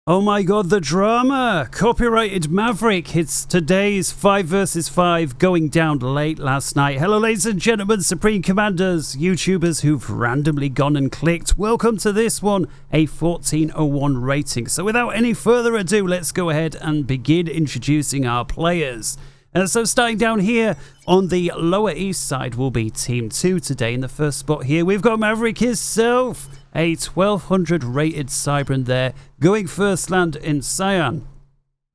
Oh my god, the drama! Copyrighted Maverick. It's today's 5 versus 5 going down late last night. Hello ladies and gentlemen, Supreme Commanders, YouTubers who've randomly gone and clicked. Welcome to this one, a 1401 rating. So without any further ado, let's go ahead and begin introducing our players. So starting down here on the lower east side will be Team 2 today. In the first spot here, we've got Maverick himself. A 1200 rated Cybran there, going first land in Cyan.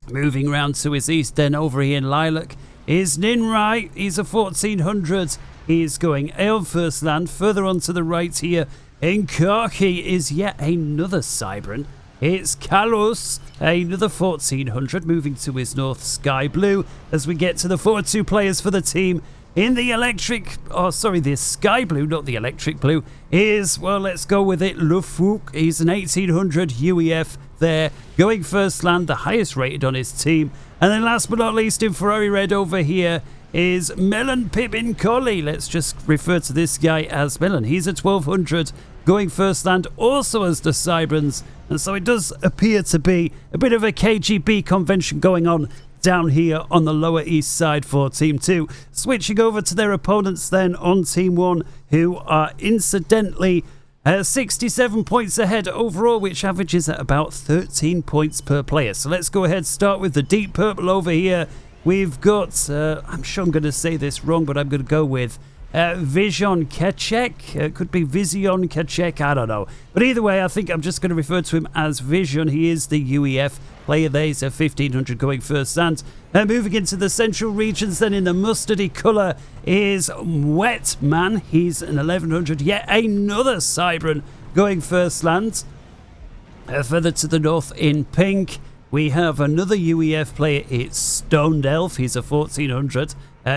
Moving round to his east, then over here in Lilac is Ninrai. He's a 1400. He's going Aeon first land. Further on to the right here in Khaki is yet another Cybran. It's Kalos, another 1400. Moving to his north, Sky Blue. As we get to the forward two players for the team. In the the Sky Blue, not the electric blue, is, well, let's go with it, Lufuk. He's an 1800 UEF there, going first land, the highest rated on his team. And then last but not least, in Ferrari Red over here is Melon Pippin Collie. Let's just refer to this guy as Melon. He's a 1200, going first land, also as the Cybrans. And so it does appear to be a bit of a KGB convention going on down here on the lower east side for Team 2. Switching over to their opponents then on Team 1, who are incidentally 67 points ahead overall, which averages at about 13 points per player. So let's go ahead, start with the deep purple over here. We've got, I'm sure I'm going to say this wrong, but I'm going to go with Vision Kachek. It could be Vision Kachek, I don't know. But either way, I think I'm just going to refer to him as Vision. He is the UEF player there. He's a 1500 going first and moving into the central regions then in the mustardy colour is Wet Man. He's an 1100, yet another Cybran going first land. Further to the north in pink we have another UEF player. It's Stoned Elf. He's a 1400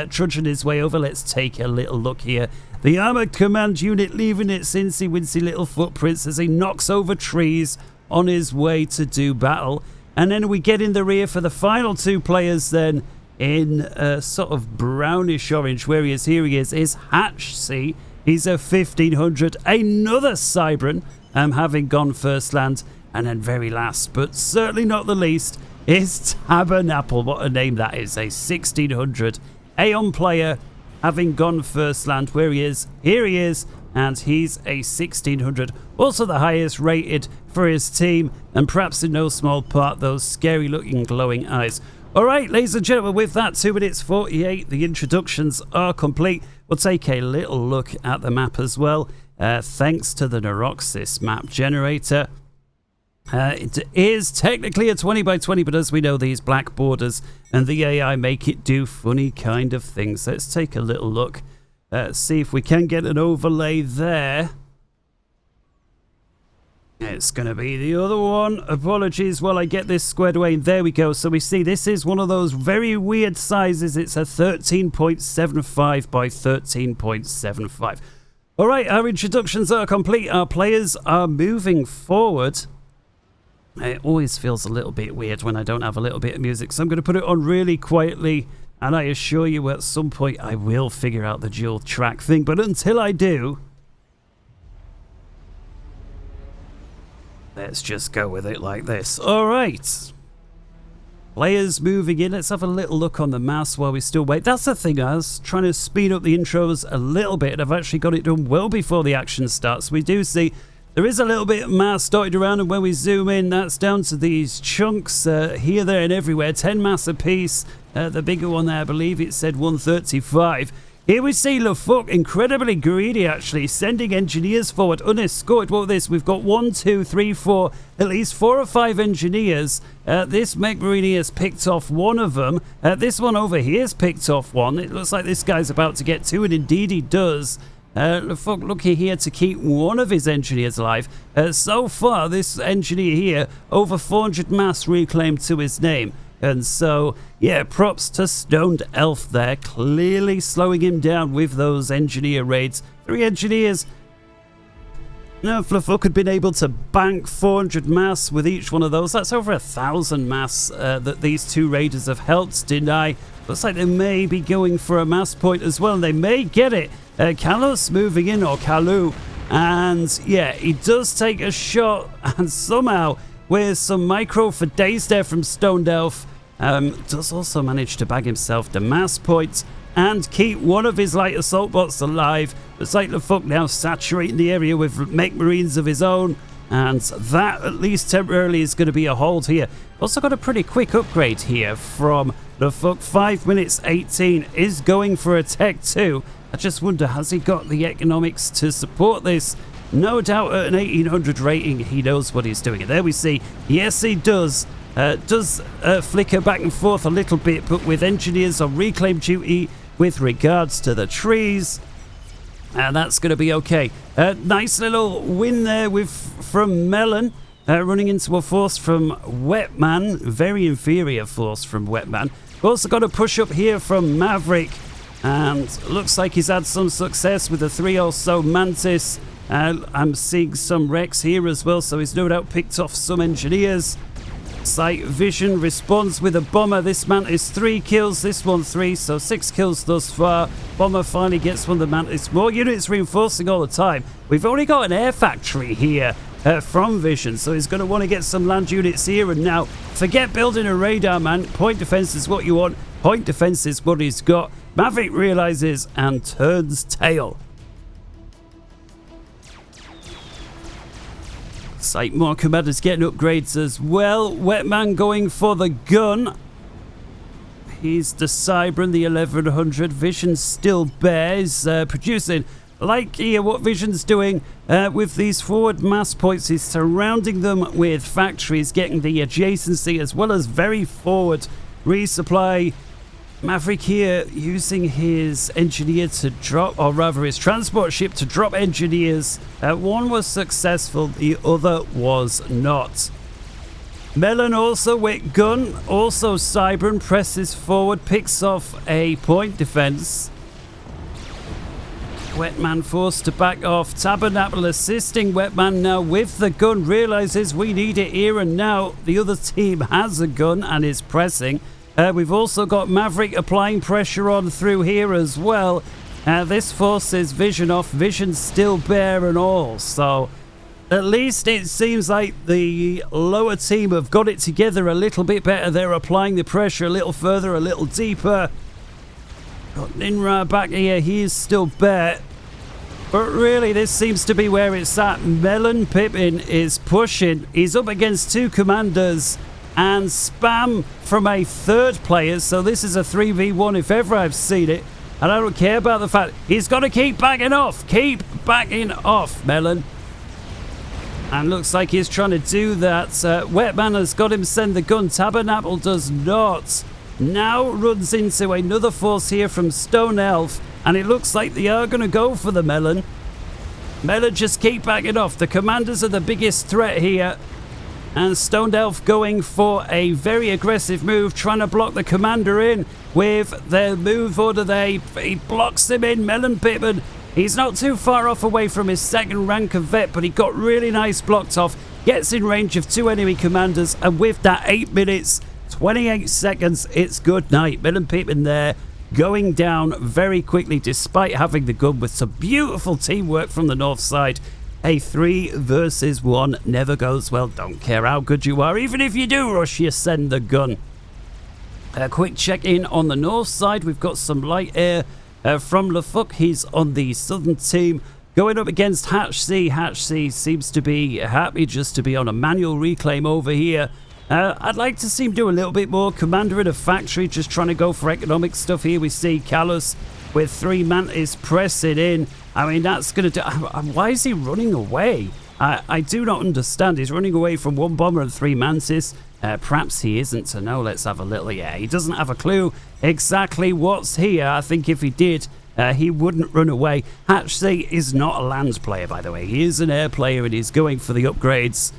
trudging his way over. Let's take a little look here. The armoured command unit leaving its incy wincy little footprints as he knocks over trees on his way to do battle. And then we get in the rear for the final two players then in sort of brownish orange. Where he is, here he is Hatch C. He's a 1500, another Cybran, having gone first land. And then very last, but certainly not the least, is Tabernacle. What a name that is, a 1600 Aeon player, having gone first land. Where he is, here he is, and he's a 1600, also the highest rated for his team, and perhaps in no small part those scary looking glowing eyes. Alright ladies and gentlemen, with that 2 minutes 48, the introductions are complete. We'll take a little look at the map as well, thanks to the Neuroxis map generator. It is technically a 20 by 20, but as we know, these black borders and the AI make it do funny kind of things. Let's take a little look. See if we can get an overlay there. It's going to be the other one. Apologies while I get this squared away. There we go. So we see this is one of those very weird sizes. It's a 13.75 by 13.75. All right, our introductions are complete. Our players are moving forward. It always feels a little bit weird when I don't have a little bit of music. So I'm going to put it on really quietly. And I assure you at some point I will figure out the dual track thing. But until I do, let's just go with it like this. All right. Players moving in. Let's have a little look on the mouse while we still wait. That's the thing. I was trying to speed up the intros a little bit. And I've actually got it done well before the action starts. We do see there is a little bit of mass dotted around, and when we zoom in, that's down to these chunks here, there, and everywhere. 10 mass apiece. The bigger one there, I believe it said 135. Here we see Lufuk, incredibly greedy actually, sending engineers forward unescorted. What this? We've got 1, 2, 3, 4, at least 4 or 5 engineers. This Mech Marini has picked off one of them. This one over here has picked off one. It looks like this guy's about to get 2, and indeed he does. Lufuk looking here to keep one of his engineers alive. So far, this engineer here, over 400 mass reclaimed to his name. And so, yeah, props to Stoned Elf there, clearly slowing him down with those engineer raids. 3 engineers. Now, if Lufuk had been able to bank 400 mass with each one of those, that's over 1,000 mass that these 2 raiders have helped deny. Looks like they may be going for a mass point as well, and they may get it. Kalos moving in, or Kalu, and yeah, he does take a shot, and somehow with some micro for days there from Stone Delph. Does also manage to bag himself the mass points and keep one of his light assault bots alive. Looks like LeFuck now saturating the area with mech marines of his own, and that at least temporarily is going to be a hold here. Also got a pretty quick upgrade here from LeFuck. 5 minutes 18 is going for a Tech 2. I just wonder, has he got the economics to support this? No doubt at an 1800 rating he knows what he's doing. And there we see, yes he does. Flicker back and forth a little bit, but with engineers on reclaim duty with regards to the trees, and that's going to be okay. Nice little win there from Melon, running into a force from Wetman, very inferior force from Wetman. We've also got a push up here from Maverick, and looks like he's had some success with the 3 or so Mantis. I'm seeing some wrecks here as well, so he's no doubt picked off some engineers. Sight Vision responds with a bomber. This Mantis 3 kills, this one 3, so 6 kills thus far. Bomber finally gets one of the Mantis. More units reinforcing all the time. We've already got an air factory here from Vision, so he's going to want to get some land units here and now. Forget building a radar, man. Point defense is what you want. Point defense is what he's got. Maverick realizes and turns tail. Sight more commanders getting upgrades as well. Wetman going for the gun. He's the Cybran, the 1100. Vision still bears, producing. Like here, what Vision's doing with these forward mass points is surrounding them with factories, getting the adjacency as well as very forward resupply. Maverick here using his engineer to drop, or rather his transport ship to drop engineers. One was successful, the other was not. Melon also with gun, also Cybran presses forward, picks off a point defense. Wetman forced to back off. Tabernacle assisting Wetman now with the gun, realizes we need it here and now. The other team has a gun and is pressing. We've also got Maverick applying pressure on through here as well. This forces Vision off. Vision still bare and all. So at least it seems like the lower team have got it together a little bit better. They're applying the pressure a little further, a little deeper. Got Ninra back here. He is still bare. But really, this seems to be where it's at. Melon Pippin is pushing. He's up against 2 commanders. And spam from a 3rd player, so this is a 3v1 if ever I've seen it. And I don't care about the fact he's got to keep backing off. Keep backing off, Melon. And looks like he's trying to do that. Wetman has got him send the gun. Tabernacle does not. Now runs into another force here from Stone Elf, and it looks like they are going to go for the Melon. Melon just keep backing off. The commanders are the biggest threat here. And Stone Elf going for a very aggressive move, trying to block the commander in with their move order there. He blocks him in. Melon Pittman, he's not too far off away from his 2nd rank of vet, but he got really nice blocked off. Gets in range of 2 enemy commanders, and with that 8 minutes, 28 seconds, it's good night. Melon Pittman there going down very quickly despite having the gun with some beautiful teamwork from the north side. A 3 versus 1 never goes well. Don't care how good you are. Even if you do rush, you send the gun. A quick check in on the north side. We've got some light air from LeFuck. He's on the southern team. Going up against Hatch C. Hatch C seems to be happy just to be on a manual reclaim over here. I'd like to see him do a little bit more. Commander in a factory, just trying to go for economic stuff here. We see Callus with 3 Mantis pressing in. I mean, that's going to do... Why is he running away? I do not understand. He's running away from 1 bomber and 3 Mantis. Perhaps he isn't to know. Let's have a little... Yeah, he doesn't have a clue exactly what's here. I think if he did, he wouldn't run away. Hatch C is not a land player, by the way. He is an air player and he's going for the upgrades.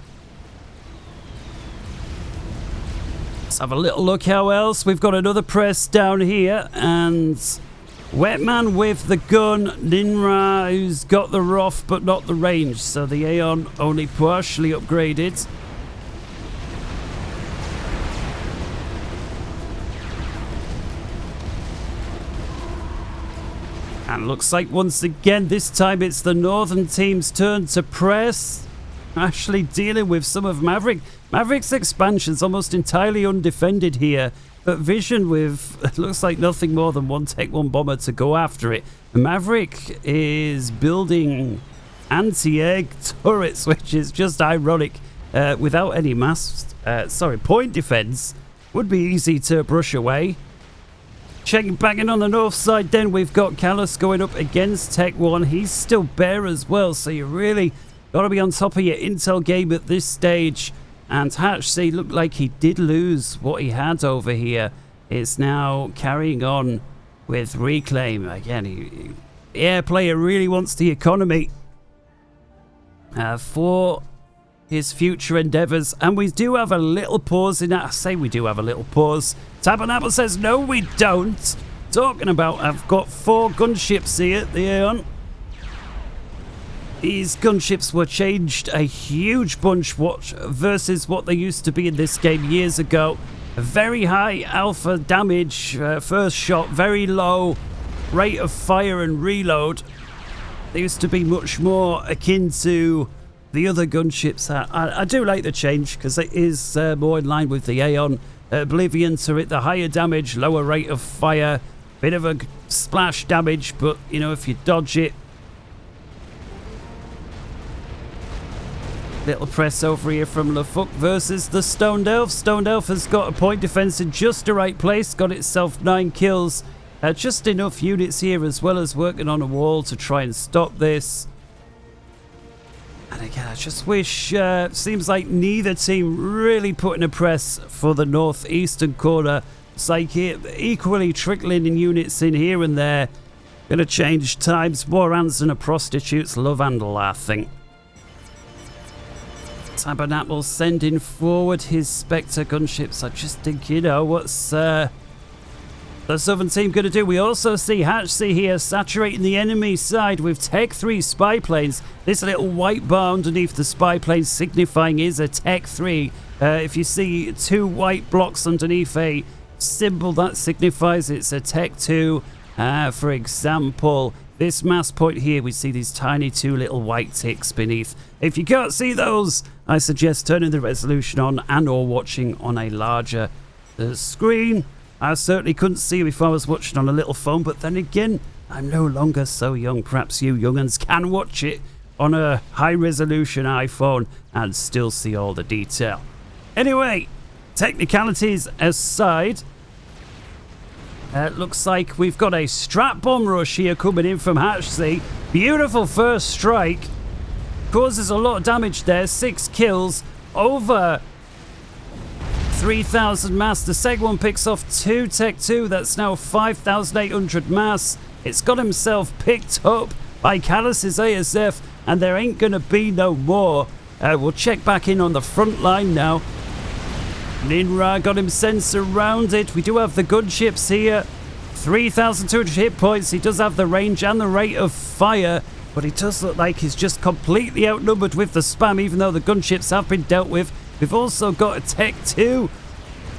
Let's have a little look how else. We've got another press down here, and Wetman with the gun. Ninra, who's got the Roth but not the range, so the Aeon only partially upgraded. And looks like once again, this time it's the northern team's turn to press. actually dealing with some of Mavericks expansion's almost entirely undefended here, but Vision with, it looks like nothing more than one Tech 1 bomber to go after it. Maverick is building anti-egg turrets, which is just ironic. Without any point defense, would be easy to brush away. Checking back in on the north side, then we've got Callus going up against Tech 1. He's still bare as well, so you really got to be on top of your intel game at this stage. And Hatch looked like he did lose what he had over here. It's now carrying on with Reclaim. Again, the air player really wants the economy for his future endeavors. And we do have a little pause in that. I say we do have a little pause. Tabernacle says, no, we don't. Talking about, I've got 4 gunships here, the Aeon. These gunships were changed a huge bunch versus what they used to be in this game years ago. A very high alpha damage, first shot, very low rate of fire and reload. They used to be much more akin to the other gunships. I do like the change because it is more in line with the Aeon. Oblivion turret, the higher damage, lower rate of fire, bit of a splash damage, but you know, if you dodge it. Little press over here from LeFuc versus the Stoned Elf. Stoned Elf has got a point defense in just the right place, got itself 9 kills. Just enough units here, as well as working on a wall to try and stop this. And again, I just wish, seems like neither team really putting a press for the northeastern corner. It's like equally trickling in units in here and there. Gonna change times, more hands than a prostitute's love handle, I think. Tabernacle sending forward his Spectre gunships. I just think, you know, what's the southern team going to do? We also see Hatchsea here saturating the enemy side with Tech 3 spy planes. This little white bar underneath the spy plane signifying is a Tech 3. If you see 2 white blocks underneath a symbol, that signifies it's a Tech 2. For example, this mass point here, we see these tiny 2 little white ticks beneath. If you can't see those, I suggest turning the resolution on and or watching on a larger screen. I certainly couldn't see if I was watching on a little phone, but then again, I'm no longer so young. Perhaps you young'uns can watch it on a high-resolution iPhone and still see all the detail. Anyway, technicalities aside, looks like we've got a strap bomb rush here coming in from Hatchsea. Beautiful first strike. Causes a lot of damage there. 6 kills. Over 3,000 mass. The second one picks off 2 Tech 2. That's now 5,800 mass. It's got himself picked up by Callus's ASF. And there ain't going to be no more. We'll check back in on the front line now. Ninra got him sent surrounded. We do have the gunships here. 3,200 hit points. He does have the range and the rate of fire. But he does look like he's just completely outnumbered with the spam, even though the gunships have been dealt with. We've also got a Tech 2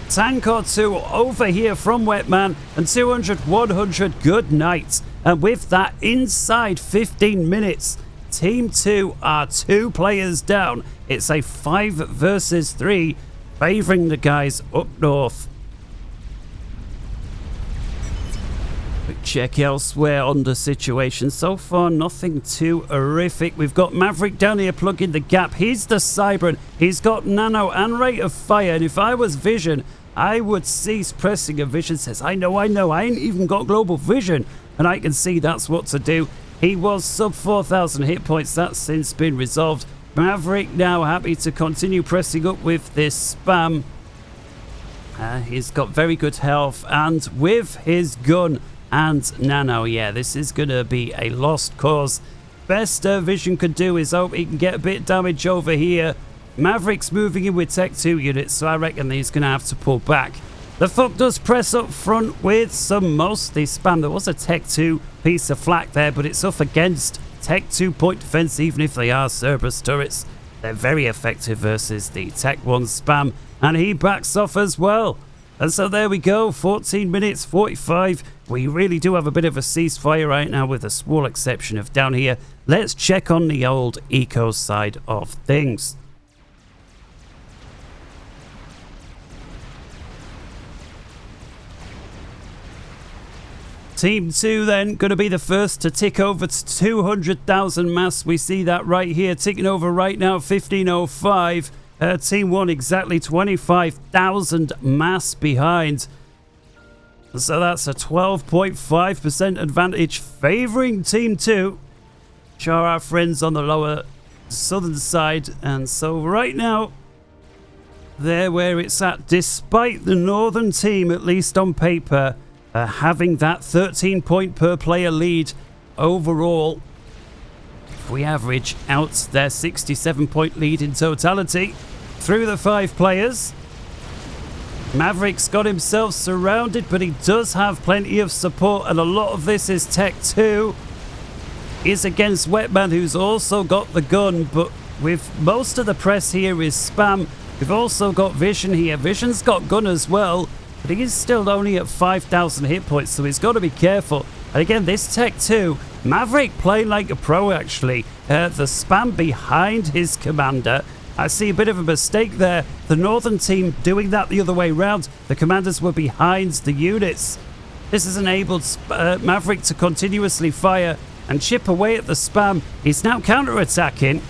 tank or 2 over here from Wetman. And 200, 100. Good night. And with that, inside 15 minutes, Team 2 are 2 players down. It's a 5 versus 3. Favouring the guys up north. Quick check elsewhere on the situation. So far, nothing too horrific. We've got Maverick down here plugging the gap. He's the Cybran. He's got nano and rate of fire. And if I was Vision, I would cease pressing. And Vision says, I know. I ain't even got global vision. And I can see that's what to do. He was sub 4,000 hit points. That's since been resolved. Maverick now happy to continue pressing up with this spam. He's got very good health, and with his gun and nano, yeah, this is going to be a lost cause. Best Vision could do is hope he can get a bit of damage over here. Maverick's moving in with Tech 2 units, so I reckon he's going to have to pull back. The Fuck does press up front with some mostly spam. There was a Tech 2 piece of flak there, but it's up against Tech 2 point defense, even if they are Cerberus turrets. They're very effective versus the Tech 1 spam, and he backs off as well. And so there we go, 14 minutes 45. We really do have a bit of a ceasefire right now, with a small exception of down here. Let's check on the old eco side of things. Team 2 then going to be the first to tick over to 200,000 mass. We see that right here, ticking over right now, 1505. Team 1 exactly 25,000 mass behind. So that's a 12.5% advantage favouring Team 2, which are our friends on the lower southern side. And so right now, they're where it's at, despite the northern team, at least on paper, having that 13 point per player lead overall. If we average out their 67 point lead in totality through the 5 players, Mavericks got himself surrounded, but he does have plenty of support, and a lot of this is Tech 2 is against Wetman, who's also got the gun, but with most of the press here is spam. We've also got Vision here. Vision's got gun as well, but he is still only at 5,000 hit points, so he's got to be careful. And again, this Tech 2, Maverick playing like a pro actually. The spam behind his commander. I see a bit of a mistake there. The northern team doing that the other way round. The commanders were behind the units. This has enabled Maverick to continuously fire and chip away at the spam. He's now counter-attacking.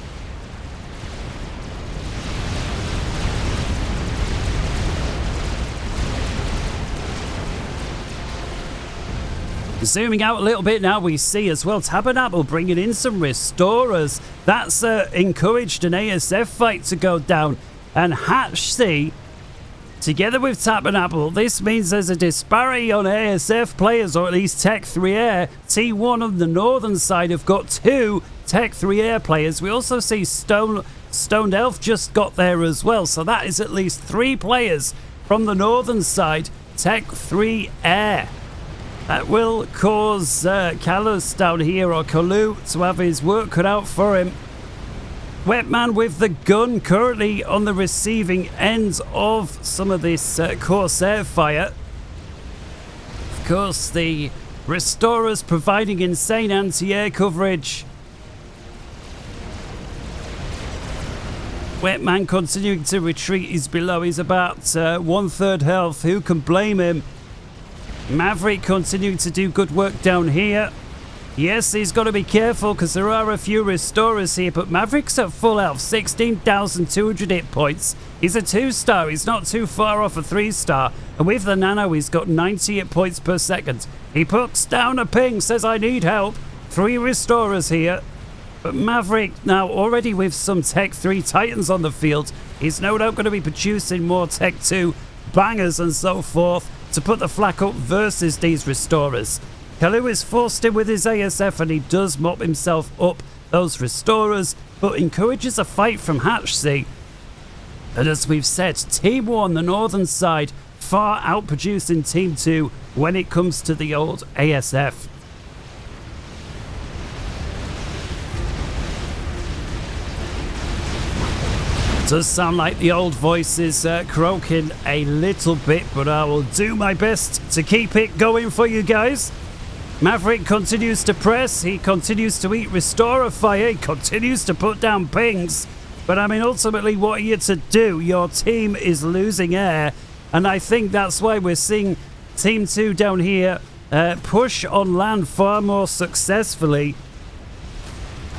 Zooming out a little bit now, we see as well Tabernacle bringing in some restorers. That's encouraged an ASF fight to go down. And Hatch C, together with Tabernacle, this means there's a disparity on ASF players, or at least Tech 3 Air. T1 on the northern side have got 2 Tech 3 Air players. We also see Stoned Elf just got there as well. So that is at least 3 players from the northern side, Tech 3 Air. That will cause Callus down here, or Kalu, to have his work cut out for him. Wetman with the gun currently on the receiving end of some of this Corsair fire. Of course, the Restorers providing insane anti-air coverage. Wetman continuing to retreat. He's below. He's about 1/3 health. Who can blame him? Maverick continuing to do good work down here. Yes, he's got to be careful because there are a few restorers here, but Maverick's at full health, 16,200 hit points. He's a 2-star. He's not too far off a 3-star. And with the nano, he's got 90 hit points per second. He puts down a ping, says, I need help. 3 restorers here. But Maverick now already with some Tech 3 Titans on the field. He's no doubt going to be producing more Tech 2 bangers and so forth to put the flak up versus these restorers. Kalu is forced in with his ASF, and he does mop himself up those restorers, but encourages a fight from Hatch C. And as we've said, Team 1, the northern side, far outproducing Team 2 when it comes to the old ASF. Does sound like the old voice is croaking a little bit, but I will do my best to keep it going for you guys. Maverick continues to press. He continues to eat Restorer fire. He continues to put down pings. But I mean, ultimately, what are you to do? Your team is losing air. And I think that's why we're seeing Team 2 down here push on land far more successfully.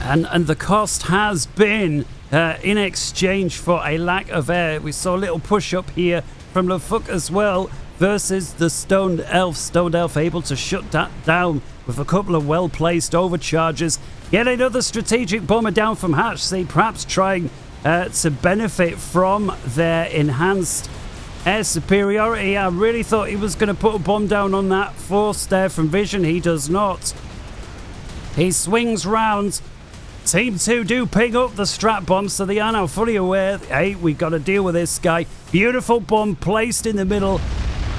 And the cost has been in exchange for a lack of air. We saw a little push up here from Lafuk as well versus the Stoned Elf. Stoned Elf able to shut that down with a couple of well-placed overcharges. Yet another strategic bomber down from Hatch C, perhaps trying to benefit from their enhanced air superiority. I really thought he was going to put a bomb down on that force there from Vision. He does not. He swings round. Team 2 do ping up the strap bomb, so they are now fully aware, hey, we've got to deal with this guy. Beautiful bomb placed in the middle.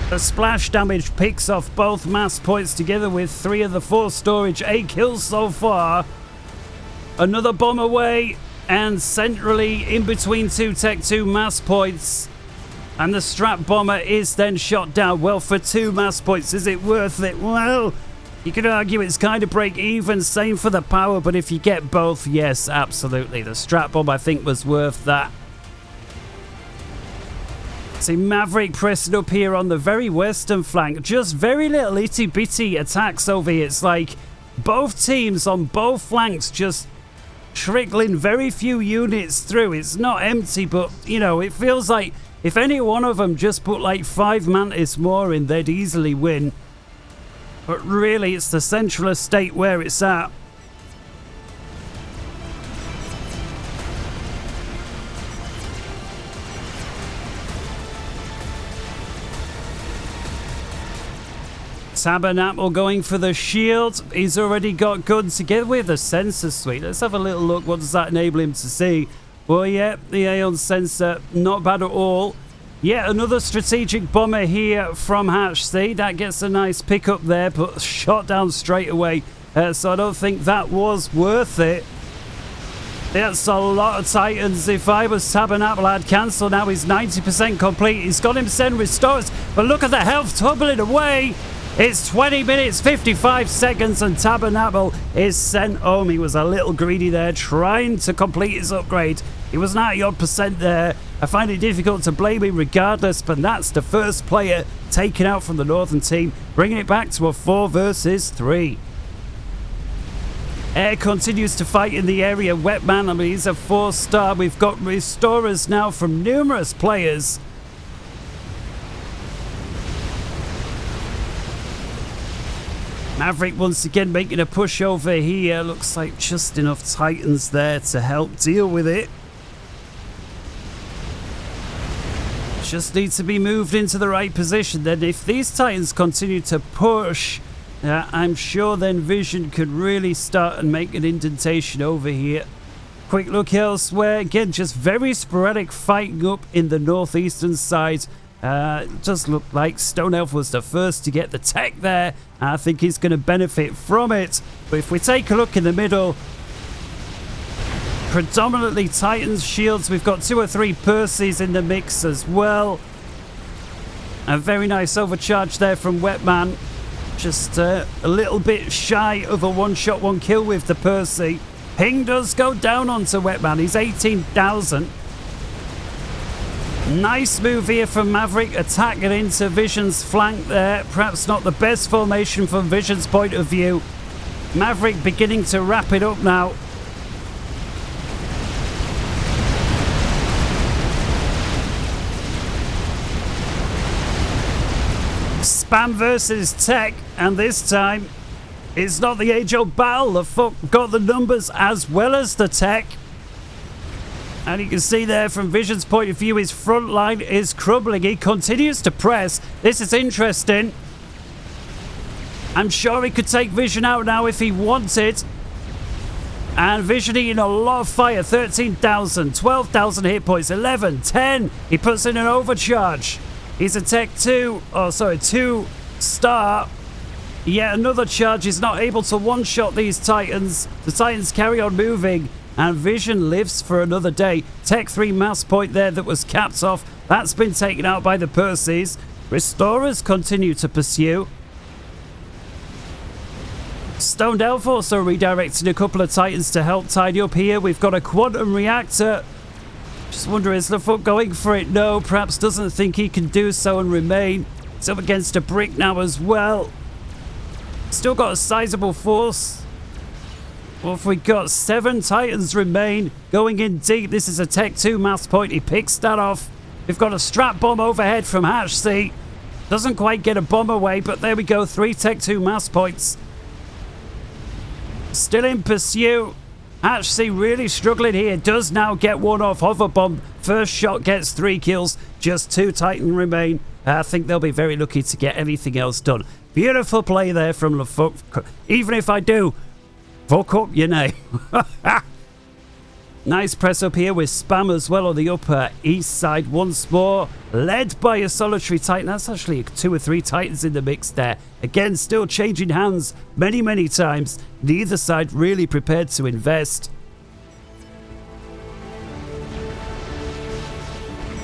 The splash damage picks off both mass points together with 3 of the 4 storage. 8 kills so far. Another bomb away, and centrally in between 2 Tech 2 mass points. And the strap bomber is then shot down. Well, for 2 mass points, is it worth it? Well, you could argue it's kind of break even. Same for the power, but if you get both, yes, absolutely. The strap bomb, I think, was worth that. See, Maverick pressing up here on the very western flank. Just very little itty-bitty attacks over here. It's like both teams on both flanks just trickling very few units through. It's not empty, but, you know, it feels like if any one of them just put like 5 Mantis more in, they'd easily win. But really, it's the central estate where it's at. Tabernacle going for the shield. He's already got guns together with a sensor suite. Let's have a little look. What does that enable him to see? Well, yeah, the Aeon sensor, not bad at all. Yet another strategic bomber here from Hatch C. That gets a nice pickup there, but shot down straight away. So I don't think that was worth it. That's a lot of Titans. If I was Tabernacle, I'd cancel. Now he's 90% complete. He's got him send restores, but look at the health tumbling away. It's 20 minutes, 55 seconds, and Tabernacle is sent home. He was a little greedy there, trying to complete his upgrade. He was 90% there. I find it difficult to blame him regardless, but that's the first player taken out from the Northern team, bringing it back to a 4 versus 3. Air continues to fight in the area. Wetman, I mean, he's a 4-star. We've got restorers now from numerous players. Maverick once again making a push over here. Looks like just enough Titans there to help deal with it. Just needs to be moved into the right position. Then if these Titans continue to push, I'm sure then Vision could really start and make an indentation over here. Quick look elsewhere. Again, just very sporadic fighting up in the northeastern side. It does look like Stone Elf was the first to get the tech there. I think he's going to benefit from it. But if we take a look in the middle, predominantly Titans shields. We've got 2 or 3 Percys in the mix as well. A very nice overcharge there from Wetman. Just a little bit shy of a 1-shot 1-kill with the Percy. Ping does go down onto Wetman. He's 18,000. Nice move here from Maverick, attacking into Vision's flank there. Perhaps not the best formation from Vision's point of view. Maverick beginning to wrap it up now. Spam versus tech, and this time it's not the age-old battle. The fuck got the numbers as well as the tech. And you can see there from Vision's point of view, his front line is crumbling. He continues to press. This is interesting. I'm sure he could take Vision out now if he wanted. And Vision eating a lot of fire. 13,000, 12,000 hit points, 11, 10. He puts in an overcharge. He's a tech 2. Oh, sorry, 2-star. Yet another charge. Is not able to one-shot these Titans. The Titans carry on moving. And Vision lives for another day. Tech 3 mass point there that was capped off. That's been taken out by the Percys. Restorers continue to pursue. Stoned Elf also redirecting a couple of Titans to help tidy up here. We've got a quantum reactor. Just wonder, is LaFoot going for it? No, perhaps doesn't think he can do so and remain. It's up against a brick now as well. Still got a sizable force. Well, if we got 7 Titans remain going in deep. This is a Tech 2 mass point. He picks that off. We've got a strap bomb overhead from Hatch C. Doesn't quite get a bomb away, but there we go. 3 Tech 2 mass points. Still in pursuit. Hatch C really struggling here. Does now get one off hover bomb. First shot gets 3 kills. Just 2 Titan remain. I think they'll be very lucky to get anything else done. Beautiful play there from LaFoot. Even if I do, fuck up your name. Nice press up here with Spam as well on the upper east side once more. Led by a solitary Titan. That's actually 2 or 3 Titans in the mix there. Again, still changing hands many times. Neither side really prepared to invest.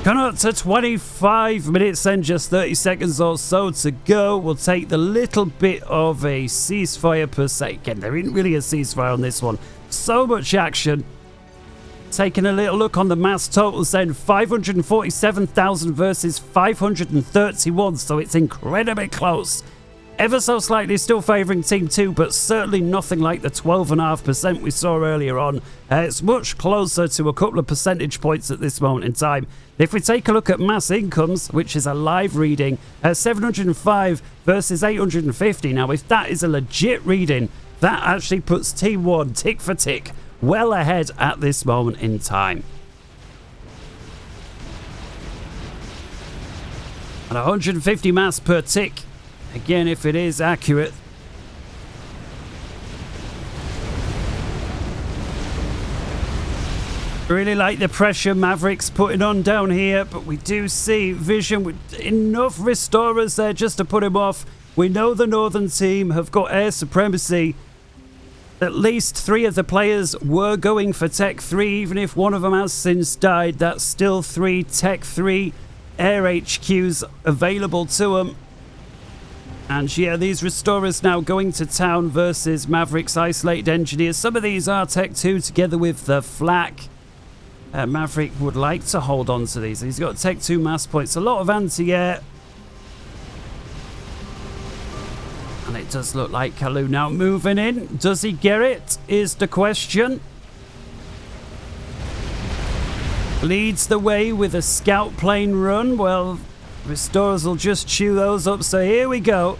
Gone up to 25 minutes and just 30 seconds or so to go. We'll take the little bit of a ceasefire per se. Again, there isn't really a ceasefire on this one. So much action. Taking a little look on the mass totals then. 547,000 versus 531. So it's incredibly close. Ever so slightly still favouring Team 2, but certainly nothing like the 12.5% we saw earlier on. It's much closer to a couple of percentage points at this moment in time. If we take a look at mass incomes, which is a live reading, 705 versus 850. Now, if that is a legit reading, that actually puts Team 1 tick for tick well ahead at this moment in time. And 150 mass per tick. Again, if it is accurate. Really like the pressure Mavericks putting on down here, but we do see Vision with enough restorers there just to put him off. We know the Northern team have got air supremacy. At least 3 of the players were going for Tech 3, even if one of them has since died. That's still 3 Tech 3 air HQs available to them. And yeah, these restorers now going to town versus Mavericks isolated engineers. Some of these are Tech 2 together with the flak. Maverick would like to hold on to these. He's got Tech 2 mass points, a lot of anti-air. And it does look like Kalu now moving in. Does he get it, is the question. Leads the way with a scout plane run. Well, restorers will just chew those up, so here we go.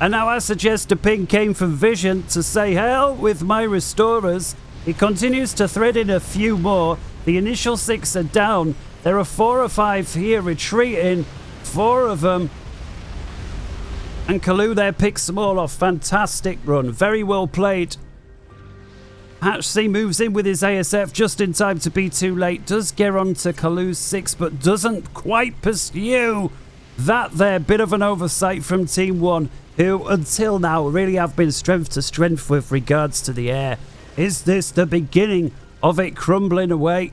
And now I suggest a ping came from Vision to say, hell with my restorers. He continues to thread in a few more. The initial 6 are down. There are 4 or 5 here retreating. 4 of them. And Kalu there picks them all off. Fantastic run. Very well played. Hatchsea moves in with his ASF just in time to be too late. Does get on to Kalu's 6, but doesn't quite pursue that there. Bit of an oversight from Team 1, who until now really have been strength to strength with regards to the air. Is this the beginning of it crumbling away?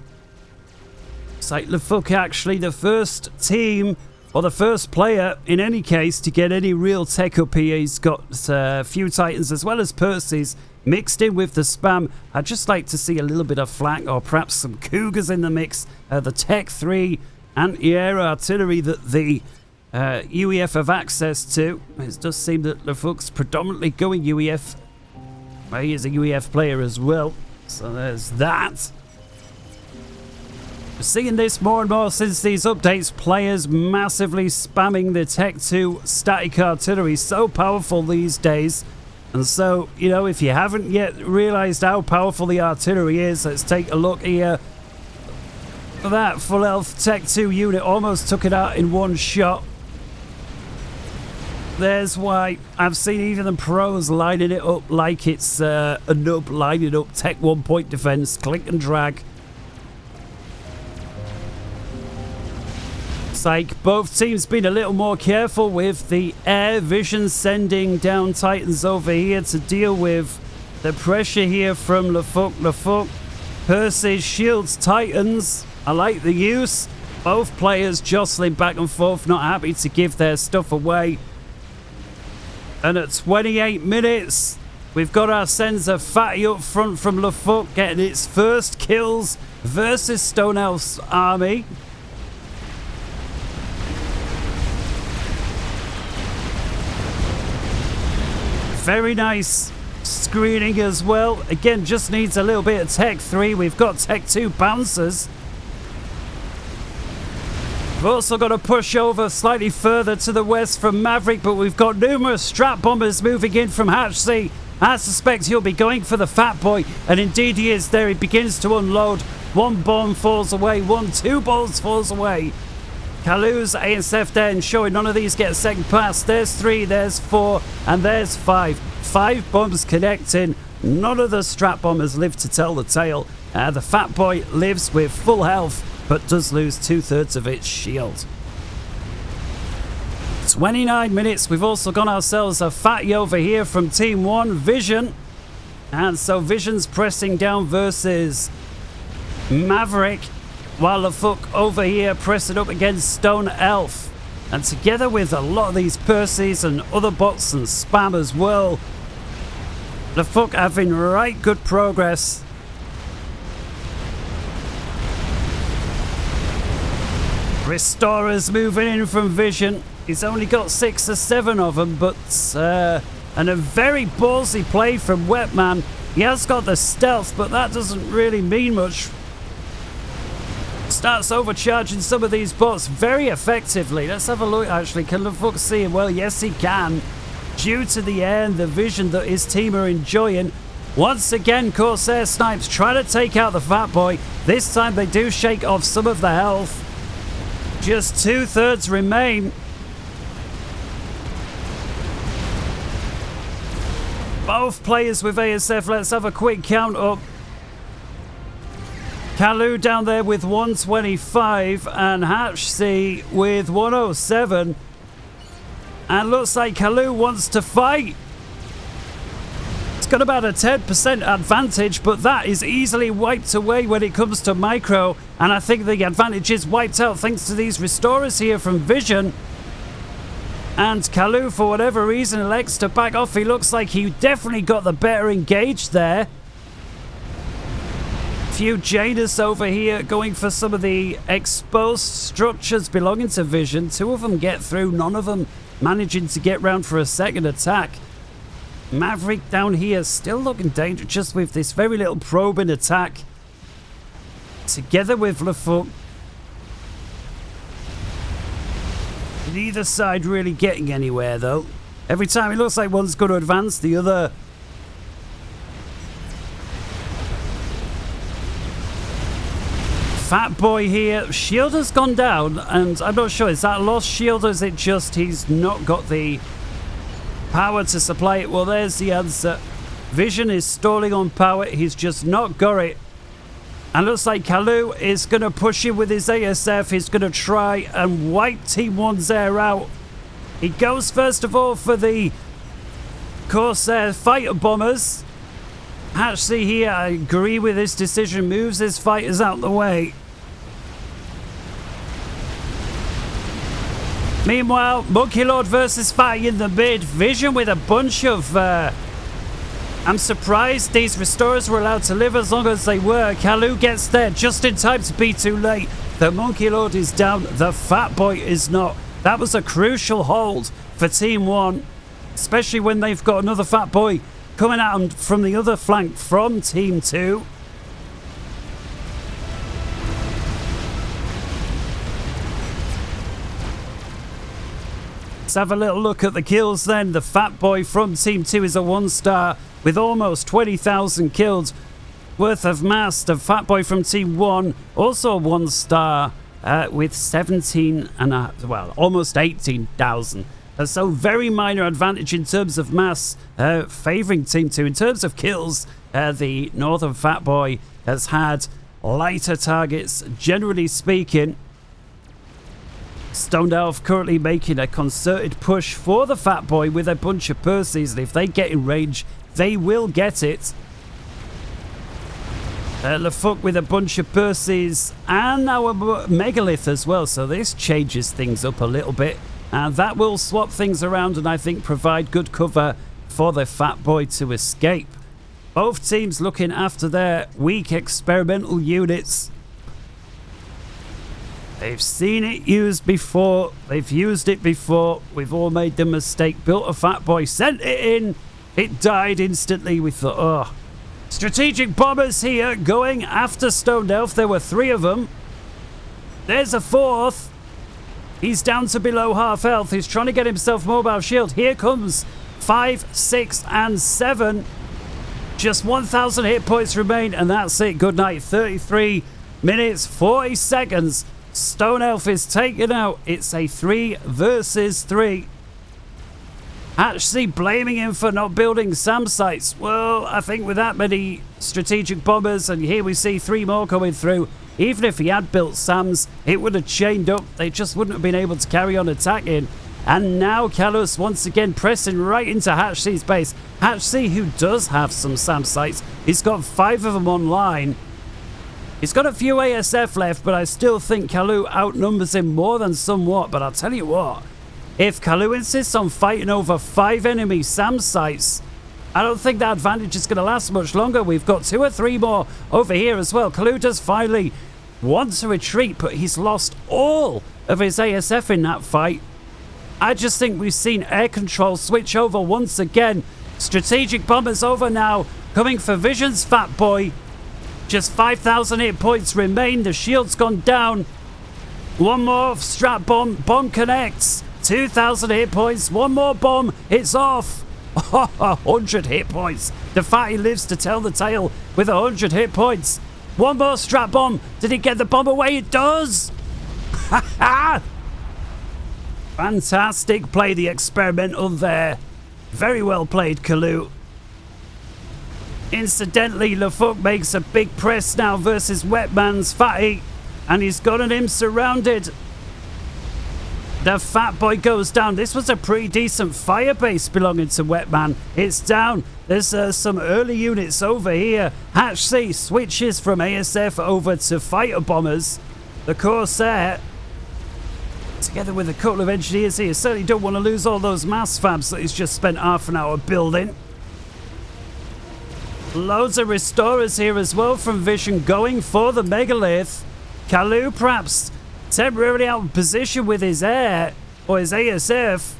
It's like LeFouc actually the first team, or the first player in any case, to get any real tech up here. He's got a few Titans as well as Percy's mixed in with the spam. I'd just like to see a little bit of flak or perhaps some Cougars in the mix. The Tech 3 anti-air artillery that the UEF have access to. It does seem that LeFouc's predominantly going UEF. Well, he is a UEF player as well. So there's that. We're seeing this more and more since these updates. Players massively spamming the Tech 2 static artillery. So powerful these days. And so, you know, if you haven't yet realised how powerful the artillery is, let's take a look here. That full health Tech 2 unit almost took it out in one shot. There's why I've seen even the pros lining it up like it's a nub lining up Tech 1 point defense, click and drag. It's like both teams been a little more careful with the air. Vision sending down Titans over here to deal with the pressure here from LeFouc. LeFouc, Percy shields Titans. I like the use. Both players jostling back and forth, not happy to give their stuff away. And at 28 minutes, we've got our Senza Fatty up front from LeFouc getting its first kills versus Stone Elf's army. Very nice screening as well. Again, just needs a little bit of Tech 3. We've got Tech 2 bouncers. We've also got to push over slightly further to the west from Maverick, but we've got numerous strap bombers moving in from Hatchsea. I suspect he'll be going for the Fat Boy, and indeed he is there. He begins to unload. 1 bomb falls away, 2 balls falls away. Kalu's ASF there ensuring none of these get a second pass. There's 3, there's 4, and there's 5. 5 bombs connecting. None of the strap bombers live to tell the tale. The Fat Boy lives with full health, but does lose 2/3 of its shield. 29 minutes. We've also got ourselves a fatty over here from Team 1, Vision. And so Vision's pressing down versus Maverick. while the fuck over here pressing up against Stone Elf. And together with a lot of these Percys and other bots and spam as well, the fuck having right good progress. Restorers moving in from Vision. He's only got 6 or 7 of them, but and a very ballsy play from Wetman. He has got the stealth, but that doesn't really mean much. Starts overcharging some of these bots very effectively. Let's have a look, actually. Can the fuck see him? Well, yes, he can. Due to the air and the vision that his team are enjoying. Once again, Corsair Snipes trying to take out the Fat Boy. This time they do shake off some of the health. Just 2/3 remain. Both players with ASF. Let's have a quick count up. Kalu down there with 125 and Hatchsea with 107. And looks like Kalu wants to fight. It's got about a 10% advantage, but that is easily wiped away when it comes to micro. And I think the advantage is wiped out thanks to these restorers here from Vision. And Kalu, for whatever reason, elects to back off. He looks like he definitely got the better engage there. Few Janus over here going for some of the exposed structures belonging to Vision. 2 of them get through, none of them managing to get round for a second attack. Maverick down here still looking dangerous just with this very little probing attack. Together with LeFouc. Neither side really getting anywhere though. Every time it looks like one's going to advance, the other... Fat Boy here. Shield has gone down, and I'm not sure, is that lost shield or is it just he's not got the power to supply it? Well, there's the answer. Vision is stalling on power. He's just not got it. And looks like Kalu is going to push him with his ASF. He's going to try and wipe Team 1's air out. He goes first of all for the Corsair fighter bombers. Hatchsea here, I agree with his decision, moves his fighters out the way. Meanwhile, Monkey Lord versus Fatty in the mid. Vision with a bunch of... I'm surprised these restorers were allowed to live as long as they were. Kalu gets there just in time to be too late. The Monkey Lord is down. The Fat Boy is not. That was a crucial hold for Team 1. Especially when they've got another Fat Boy coming at them from the other flank from Team 2. Let's have a little look at the kills then. The Fat Boy from Team 2 is a 1-star with almost 20,000 kills worth of mass. The Fat Boy from Team 1 also a 1-star with 17 and well, almost 18,000. So very minor advantage in terms of mass favouring Team 2. In terms of kills, the Northern Fat Boy has had lighter targets, generally speaking. Stone Elf currently making a concerted push for the Fat Boy with a bunch of Percys, and if they get in range, they will get it. LeFouc with a bunch of Percys and now a Megalith as well, so this changes things up a little bit. And that will swap things around and I think provide good cover for the Fat Boy to escape. Both teams looking after their weak experimental units. They've seen it used before. They've used it before. We've all made the mistake. Built a Fat Boy, sent it in. It died instantly. We thought, oh. Strategic bombers here going after Stone Elf. There were 3 of them. There's a 4th. He's down to below half health. He's trying to get himself mobile shield. Here comes 5, 6, and 7. Just 1,000 hit points remain, and that's it. Good night. 33 minutes, 40 seconds. Stone Elf is taken out. It's a 3 versus 3. Actually blaming him for not building SAM sites. Well, I think with that many strategic bombers, and here we see 3 more coming through, even if he had built SAMs, it would have chained up. They just wouldn't have been able to carry on attacking. And now Kalos once again pressing right into Hatchsea's base. Hatchsea, who does have some SAM sites, he's got 5 of them online. He's got a few ASF left, but I still think Kalu outnumbers him more than somewhat. But I'll tell you what, if Kalu insists on fighting over 5 enemy SAM sites, I don't think that advantage is going to last much longer. We've got 2 or 3 more over here as well. Kalu does finally want to retreat, but he's lost all of his ASF in that fight. I just think we've seen air control switch over once again. Strategic bombers over now, coming for Vision's Fat Boy. Just 5,000 hit points remain. The shield's gone down. One more strat bomb. Bomb connects. 2,000 hit points. One more bomb. It's off. 100 hit points. The fatty lives to tell the tale with 100 hit points. One more strat bomb. Did it get the bomb away? It does. Fantastic play, the experimental there. Very well played, Kalu. Incidentally, LeFouc makes a big press now versus Wetman's Fatty, and he's got him surrounded. The Fat Boy goes down. This was a pretty decent fire base belonging to Wetman. It's down. There's some early units over here. Hatch C switches from ASF over to fighter bombers. The Corsair, together with a couple of engineers here, certainly don't want to lose all those mass fabs that he's just spent half an hour building. Loads of restorers here as well from Vision going for the megalith. Kalu perhaps temporarily out of position with his air or his ASF.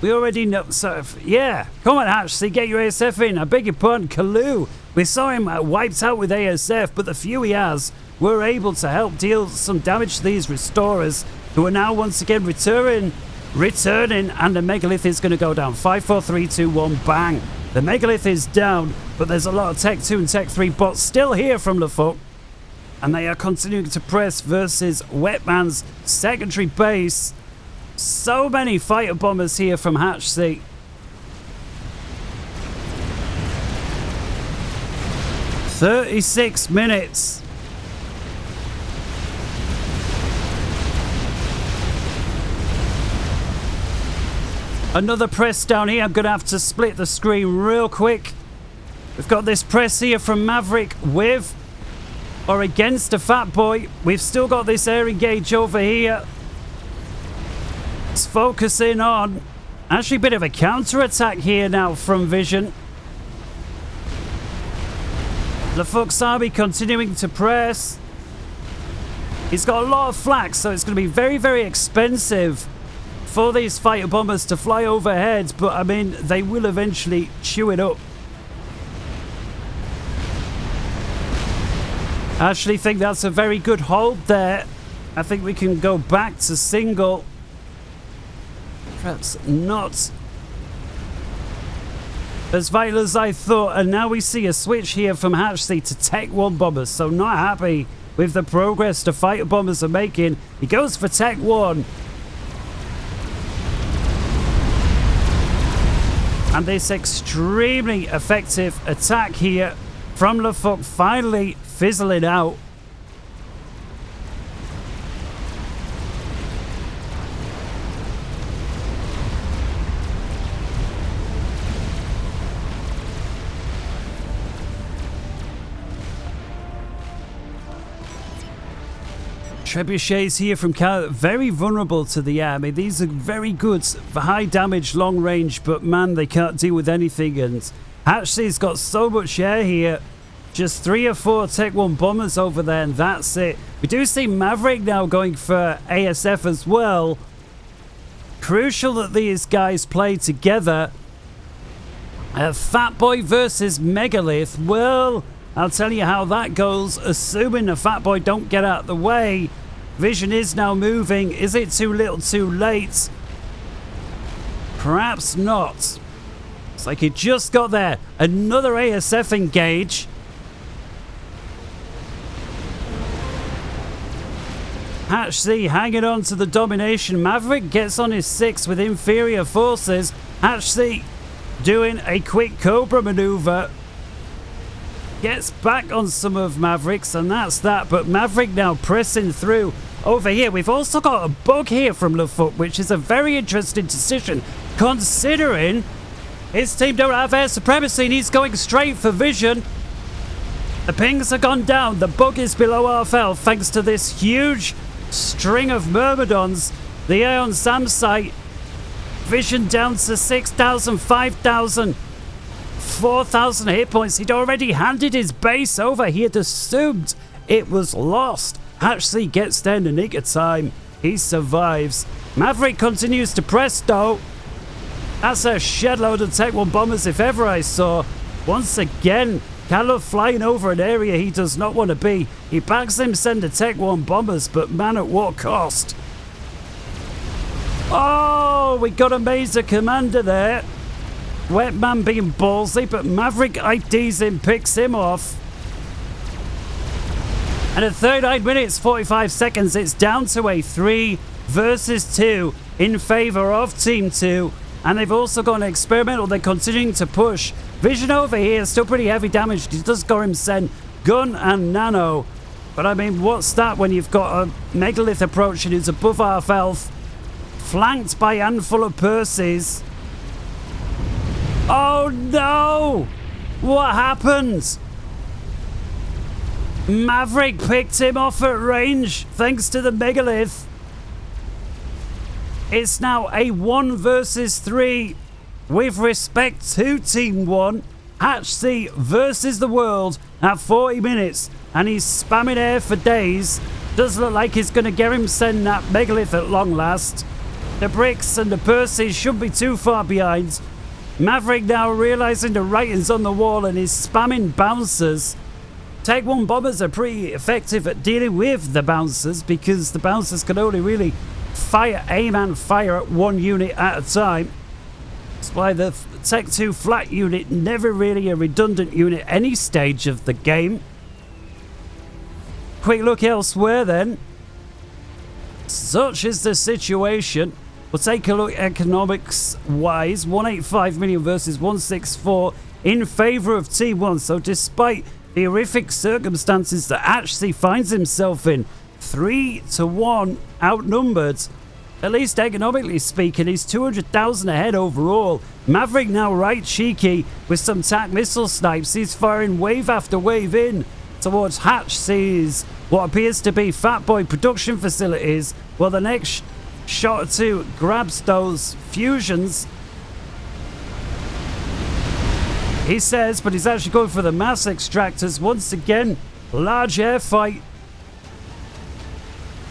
We already know. So, yeah. Come on, Hatch. See, get your ASF in. I beg your pardon, Kalu. We saw him wiped out with ASF, but the few he has were able to help deal some damage to these restorers, who are now once again returning, and the megalith is going to go down. 5, 4, 3, 2, 1, bang. The megalith is down, but there's a lot of Tech 2 and Tech 3 bots still here from LeFouc, and they are continuing to press versus Wetman's secondary base. So many fighter bombers here from Hatch C. "36 minutes. Another press down here. I'm going to have to split the screen real quick. We've got this press here from Maverick with or against a Fat Boy. We've still got this air engage over here. It's focusing on actually a bit of a counterattack here now from Vision. LeFouc's army continuing to press. He's got a lot of flak, so it's going to be very, very expensive for these fighter bombers to fly overhead, but I mean, they will eventually chew it up. I actually think that's a very good hold there. I think we can go back to single. Perhaps not as vital as I thought, and now we see a switch here from Hatch C to Tech 1 bombers, so not happy with the progress the fighter bombers are making. He goes for Tech 1. And this extremely effective attack here from LeFouc finally fizzling out. Trebuchets here from Cal, very vulnerable to the air. I mean, these are very good for high damage, long range, but man, they can't deal with anything. And Hatch C's got so much air here. Just 3 or 4 Tech 1 bombers over there, and that's it. We do see Maverick now going for ASF as well. Crucial that these guys play together. Fat Boy versus Megalith. Well, I'll tell you how that goes, assuming the Fat Boy don't get out of the way. Vision is now moving. Is it too little too late? Perhaps not. It's like he just got there. Another ASF engage. Hatch C hanging on to the domination. Maverick gets on his 6 with inferior forces. Hatch C doing a quick Cobra maneuver. Gets back on some of Mavericks, and that's that. But Maverick now pressing through over here. We've also got a bug here from LeFouc, which is a very interesting decision, considering his team don't have air supremacy, and he's going straight for Vision. The pings have gone down. The bug is below half health thanks to this huge string of Myrmidons. The Aeon Sam site. Vision down to 6,000, 5,000, 4,000 hit points. He'd already handed his base over. He had assumed it was lost. Hatchley gets there in the nick of time. He survives. Maverick continues to press though. That's a shed load of Tech 1 bombers if ever I saw. Once again, Caleb flying over an area he does not want to be. He backs him send the Tech 1 bombers, but man, at what cost? Oh, we got a Mazer Commander there. Wetman being ballsy, but Maverick IDs him, picks him off. And at 39 minutes, 45 seconds, it's down to a 3 versus 2 in favor of Team 2. And they've also got an experimental. They're continuing to push. Vision over here, still pretty heavy damage. He does got him send gun and nano. But I mean, what's that when you've got a Megalith approaching who's above half health, flanked by a handful of purses? Oh no! What happened? Maverick picked him off at range thanks to the Megalith. It's now a 1 versus 3 with respect to Team 1. Hatchsea versus the world at 40 minutes, and he's spamming air for days. Does look like he's going to get him send that Megalith at long last. The bricks and the purses shouldn't be too far behind. Maverick now realizing the writing's on the wall and is spamming bouncers. Tech 1 bombers are pretty effective at dealing with the bouncers because the bouncers can only really aim and fire at one unit at a time. That's why the Tech 2 flat unit never really a redundant unit at any stage of the game. Quick look elsewhere then. Such is the situation. We'll take a look economics wise. 185 million versus 164 in favor of Team 1. So despite the horrific circumstances that Ashley finds himself in, 3-1 outnumbered, at least economically speaking, he's 200,000 ahead overall. Maverick now right cheeky with some TAC missile snipes. He's firing wave after wave in towards Hatchsea's what appears to be Fat Boy production facilities. Well, the next shot or two grabs those fusions, he says, but he's actually going for the mass extractors. Once again, large air fight.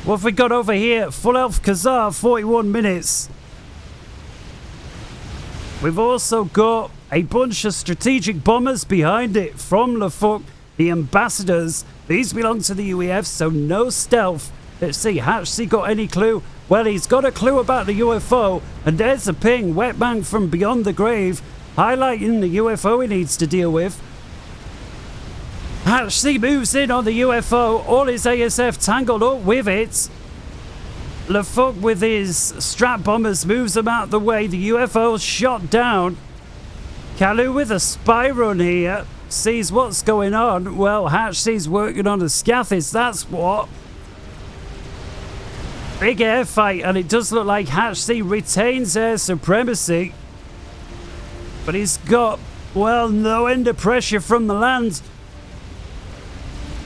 What have we got over here? Full health Khazar, 41 minutes. We've also got a bunch of strategic bombers behind it from Lefuc, the ambassadors. These belong to the UEF, so no stealth. Let's see, Hatchsea got any clue? Well, he's got a clue about the UFO, and there's a ping, Wetbang from beyond the grave, highlighting the UFO he needs to deal with. Hatchsea moves in on the UFO, all his ASF tangled up with it. Lefuc with his strap bombers moves them out of the way. The UFO's shot down. Kalu with a spy run here sees what's going on. Well, Hatchsea's working on a Scathis, that's what. Big air fight, and it does look like Hatchsea retains air supremacy. But he's got, well, no end of pressure from the land.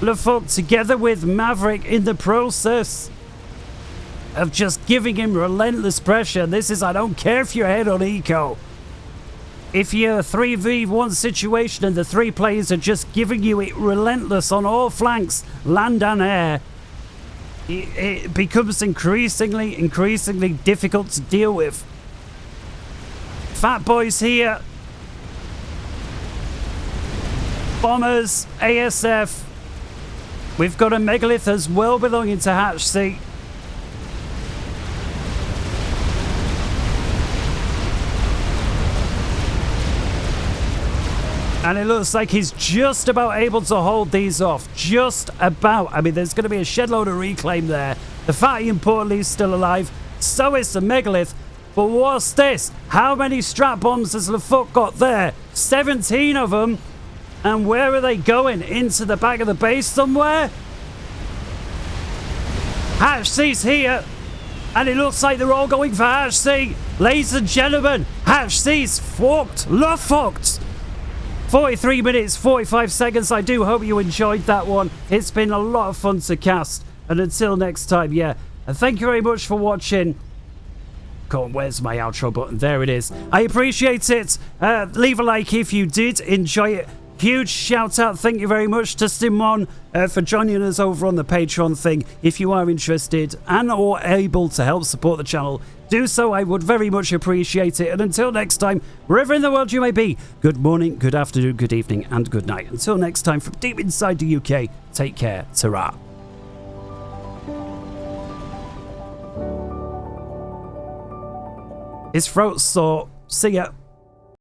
Lefuc together with Maverick in the process of just giving him relentless pressure. This is, I don't care if you're ahead on eco. If you're a 3v1 situation and the three players are just giving you it relentless on all flanks, land and air, it becomes increasingly difficult to deal with. Fat Boys here. Bombers, ASF. We've got a Megalith as well belonging to Hatchsea. And it looks like he's just about able to hold these off. Just about. I mean, there's going to be a shed load of reclaim there. The Fatty, importantly, is still alive. So is the Megalith. But what's this? How many strap bombs has Lefuc got there? 17 of them. And where are they going? Into the back of the base somewhere? Hatchsea's here. And it looks like they're all going for Hatchsea. Ladies and gentlemen, Hatchsea's fucked. Lefucked. 43 minutes, 45 seconds. I do hope you enjoyed that one. It's been a lot of fun to cast. And until next time, yeah. And thank you very much for watching. Come on, where's my outro button? There it is. I appreciate it. Leave a like if you did enjoy it. Huge shout out, thank you very much to Simon for joining us over on the Patreon thing. If you are interested and or able to help support the channel, do so. I would very much appreciate it. And until next time, wherever in the world you may be, good morning, good afternoon, good evening, and good night. Until next time, from deep inside the UK, take care. Ta-ra. His throat's sore. See ya.